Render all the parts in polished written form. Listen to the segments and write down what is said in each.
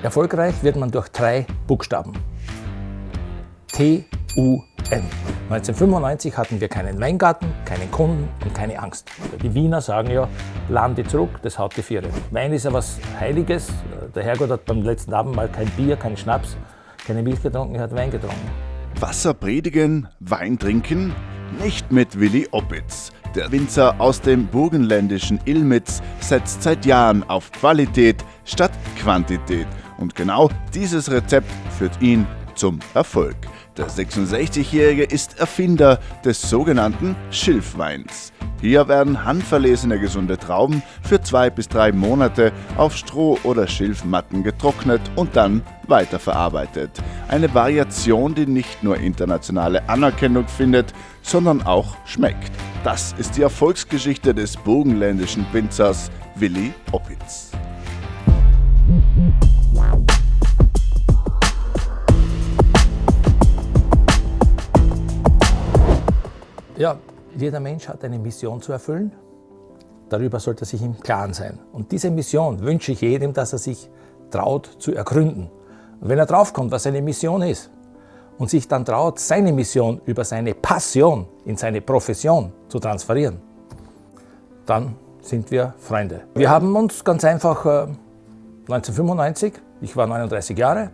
Erfolgreich wird man durch 3 Buchstaben. T-U-N. 1995 hatten wir keinen Weingarten, keinen Kunden und keine Angst. Die Wiener sagen ja, laden die zurück, das haut die Viere. Wein ist ja was Heiliges. Der Herrgott hat beim letzten Abendmahl kein Bier, keinen Schnaps, keine Milch getrunken, er hat Wein getrunken. Wasser predigen, Wein trinken? Nicht mit Willi Opitz. Der Winzer aus dem burgenländischen Illmitz setzt seit Jahren auf Qualität statt Quantität. Und genau dieses Rezept führt ihn zum Erfolg. Der 66-Jährige ist Erfinder des sogenannten Schilfweins. Hier werden handverlesene gesunde Trauben für 2 bis 3 Monate auf Stroh- oder Schilfmatten getrocknet und dann weiterverarbeitet. Eine Variation, die nicht nur internationale Anerkennung findet, sondern auch schmeckt. Das ist die Erfolgsgeschichte des burgenländischen Winzers Willi Opitz. Ja, jeder Mensch hat eine Mission zu erfüllen. Darüber sollte er sich im Klaren sein. Und diese Mission wünsche ich jedem, dass er sich traut zu ergründen. Und wenn er draufkommt, was seine Mission ist und sich dann traut, seine Mission über seine Passion in seine Profession zu transferieren, dann sind wir Freunde. Wir haben uns ganz einfach 1995, ich war 39 Jahre,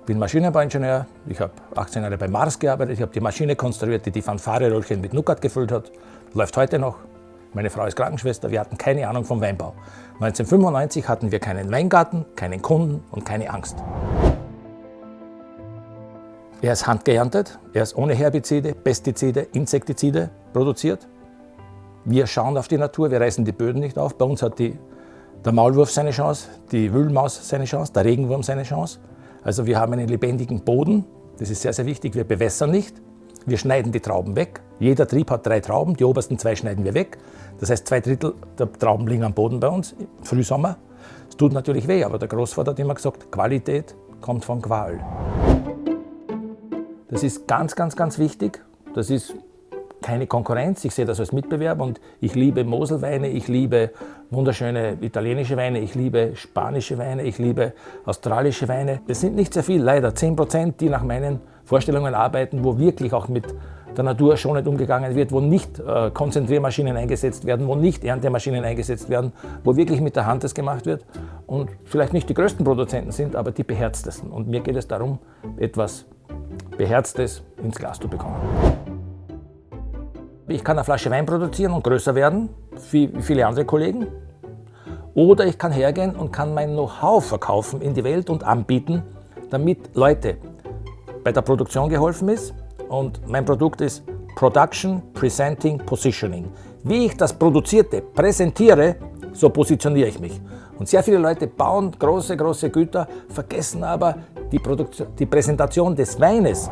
bin Maschinenbauingenieur, ich habe 18 Jahre bei Mars gearbeitet, ich habe die Maschine konstruiert, die die Fanfare-Röllchen mit Nougat gefüllt hat, läuft heute noch. Meine Frau ist Krankenschwester, wir hatten keine Ahnung vom Weinbau. 1995 hatten wir keinen Weingarten, keinen Kunden und keine Angst. Er ist handgeerntet, er ist ohne Herbizide, Pestizide, Insektizide produziert. Wir schauen auf die Natur, wir reißen die Böden nicht auf. Bei uns hat der Maulwurf seine Chance, die Wühlmaus seine Chance, der Regenwurm seine Chance. Also wir haben einen lebendigen Boden, das ist sehr, sehr wichtig, wir bewässern nicht, wir schneiden die Trauben weg. Jeder Trieb hat 3 Trauben, die obersten 2 schneiden wir weg. Das heißt, 2/3 der Trauben liegen am Boden bei uns, im Frühsommer. Es tut natürlich weh, aber der Großvater hat immer gesagt, Qualität kommt von Qual. Das ist ganz, ganz, ganz wichtig, das ist keine Konkurrenz, ich sehe das als Mitbewerb und ich liebe Moselweine, ich liebe wunderschöne italienische Weine, ich liebe spanische Weine, ich liebe australische Weine. Es sind nicht sehr viel, leider 10%, die nach meinen Vorstellungen arbeiten, wo wirklich auch mit der Natur schonend umgegangen wird, wo nicht Konzentriermaschinen eingesetzt werden, wo nicht Erntemaschinen eingesetzt werden, wo wirklich mit der Hand das gemacht wird und vielleicht nicht die größten Produzenten sind, aber die beherztesten. Und mir geht es darum, etwas Beherztes ins Glas zu bekommen. Ich kann eine Flasche Wein produzieren und größer werden, wie viele andere Kollegen. Oder ich kann hergehen und kann mein Know-how verkaufen in die Welt und anbieten, damit Leute bei der Produktion geholfen ist. Und mein Produkt ist Production, Presenting, Positioning. Wie ich das Produzierte präsentiere, so positioniere ich mich. Und sehr viele Leute bauen große, große Güter, vergessen aber die Präsentation des Weines.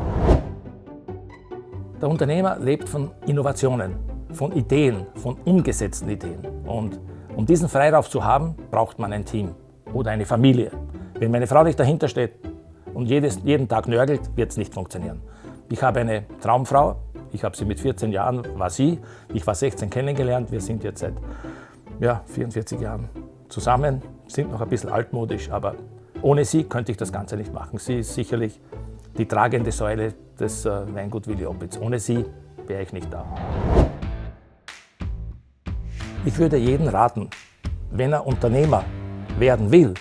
Der Unternehmer lebt von Innovationen, von Ideen, von umgesetzten Ideen. Und um diesen Freiraum zu haben, braucht man ein Team oder eine Familie. Wenn meine Frau nicht dahinter steht und jeden Tag nörgelt, wird es nicht funktionieren. Ich habe eine Traumfrau, ich habe sie mit 14 Jahren, ich war 16 kennengelernt, wir sind jetzt seit 44 Jahren zusammen, sind noch ein bisschen altmodisch, aber ohne sie könnte ich das Ganze nicht machen. Sie ist sicherlich die tragende Säule des Weingut Willi Opitz. Ohne sie wäre ich nicht da. Ich würde jedem raten, wenn er Unternehmer werden will,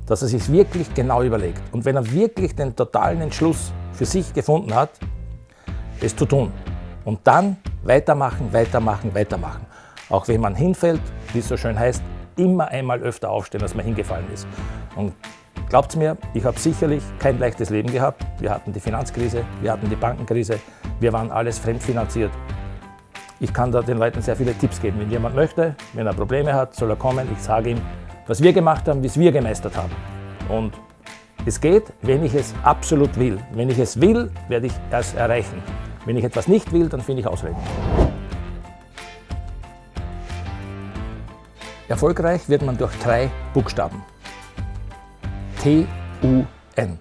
dass er sich wirklich genau überlegt. Und wenn er wirklich den totalen Entschluss für sich gefunden hat, es zu tun. Und dann weitermachen, weitermachen, weitermachen. Auch wenn man hinfällt, wie es so schön heißt, immer einmal öfter aufstehen, als man hingefallen ist. Und glaubt mir, ich habe sicherlich kein leichtes Leben gehabt. Wir hatten die Finanzkrise, wir hatten die Bankenkrise, wir waren alles fremdfinanziert. Ich kann da den Leuten sehr viele Tipps geben. Wenn jemand möchte, wenn er Probleme hat, soll er kommen. Ich sage ihm, was wir gemacht haben, wie es wir gemeistert haben. Und es geht, wenn ich es absolut will. Wenn ich es will, werde ich es erreichen. Wenn ich etwas nicht will, dann finde ich Ausreden. Erfolgreich wird man durch 3 Buchstaben. T-U-N.